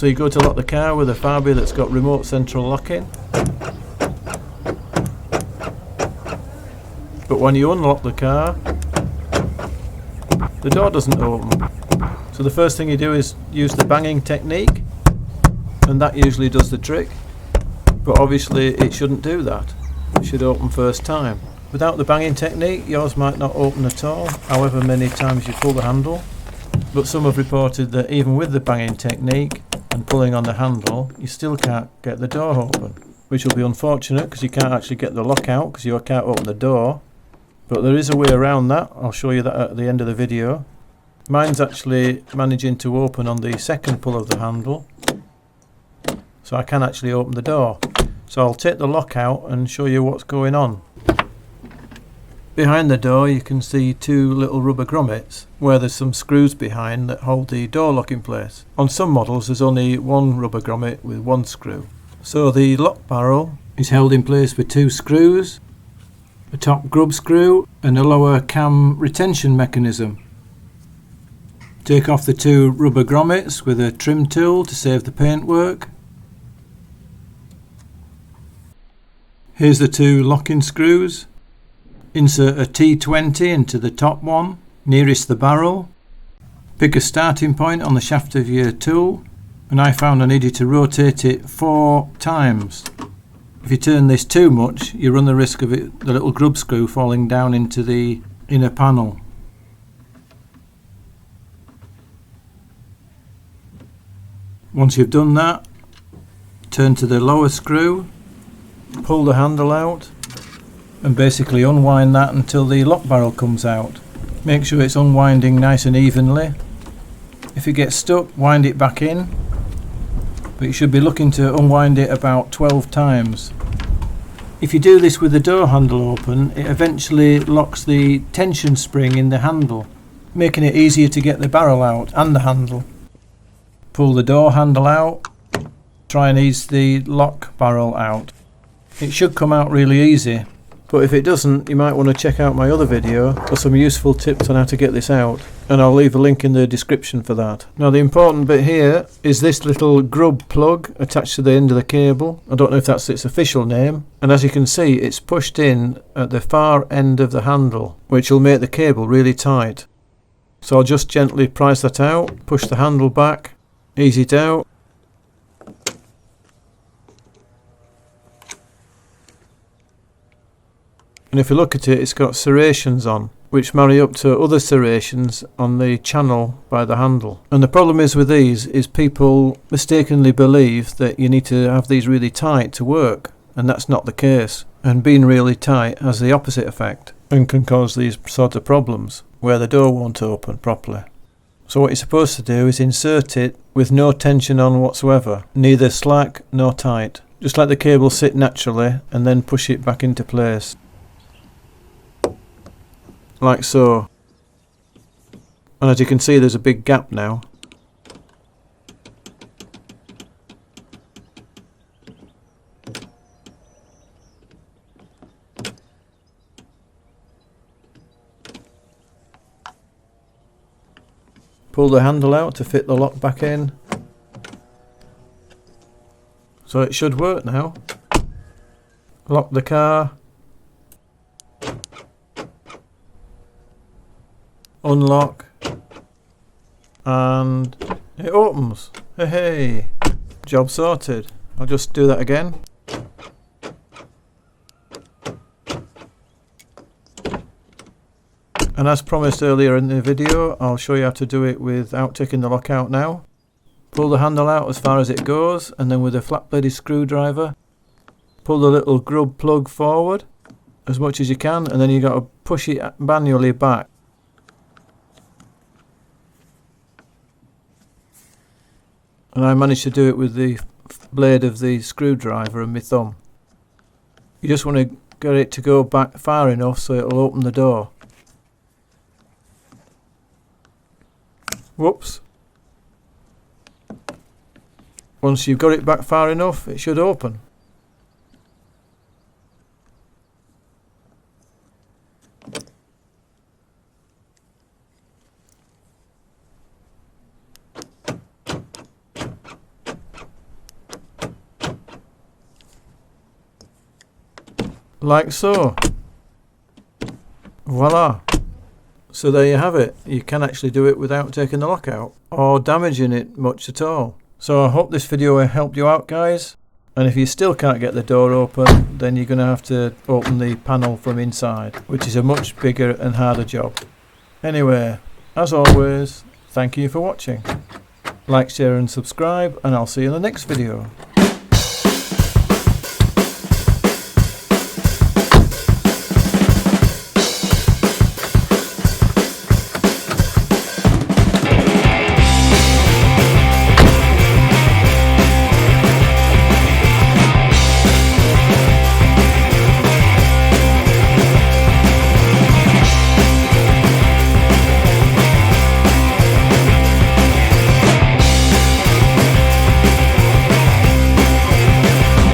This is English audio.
So you go to lock the car with a Fabia that's got remote central locking. But when you unlock the car, the door doesn't open. So the first thing you do is use the banging technique, and that usually does the trick. But obviously it shouldn't do that. It should open first time. Without the banging technique, yours might not open at all, however many times you pull the handle. But some have reported that even with the banging technique and pulling on the handle, you still can't get the door open, which will be unfortunate because you can't actually get the lock out because you can't open the door. But there is a way around that. I'll show you that at the end of the video. Mine's actually managing to open on the second pull of the handle, so I can actually open the door. So I'll take the lock out and show you what's going on. Behind the door you can see two little rubber grommets where there's some screws behind that hold the door lock in place. On some models there's only one rubber grommet with one screw. So the lock barrel is held in place with two screws, a top grub screw and a lower cam retention mechanism. Take off the two rubber grommets with a trim tool to save the paintwork. Here's the two locking screws. Insert a T20 into the top one, nearest the barrel. Pick a starting point on the shaft of your tool, and I found I needed to rotate it 4 times. If you turn this too much, you run the risk of the little grub screw falling down into the inner panel. Once you've done that, turn to the lower screw, pull the handle out, and basically unwind that until the lock barrel comes out. Make sure it's unwinding nice and evenly. If it gets stuck, wind it back in, but you should be looking to unwind it about 12 times. If you do this with the door handle open, it eventually locks the tension spring in the handle, making it easier to get the barrel out and the handle. Pull the door handle out, try and ease the lock barrel out. It should come out really easy, but if it doesn't, you might want to check out my other video for some useful tips on how to get this out, and I'll leave a link in the description for that. Now the important bit here is this little grub plug attached to the end of the cable. I don't know if that's its official name, and as you can see it's pushed in at the far end of the handle, which will make the cable really tight. So I'll just gently prise that out, push the handle back, ease it out. And if you look at it, it's got serrations on, which marry up to other serrations on the channel by the handle. And the problem is with these is people mistakenly believe that you need to have these really tight to work, and that's not the case. And being really tight has the opposite effect and can cause these sort of problems where the door won't open properly. So what you're supposed to do is insert it with no tension on whatsoever, neither slack nor tight. Just let the cable sit naturally and then push it back into place. Like so. And as you can see, there's a big gap now. Pull the handle out to fit the lock back in. So it should work now. Lock the car. Unlock, and it opens. Hey, job sorted. I'll just do that again. And as promised earlier in the video, I'll show you how to do it without taking the lock out now. Pull the handle out as far as it goes, and then with a flat-bladed screwdriver, pull the little grub plug forward as much as you can, and then you've got to push it manually back. And I managed to do it with the blade of the screwdriver and my thumb. You just want to get it to go back far enough so it'll open the door. Whoops. Once you've got it back far enough, it should open. like so. Voila. So there you have it. You can actually do it without taking the lock out or damaging it much at all. So I hope this video helped you out, guys. And if you still can't get the door open, then you're going to have to open the panel from inside, which is a much bigger and harder job. Anyway, as always, thank you for watching. Like, share and subscribe, and I'll see you in the next video.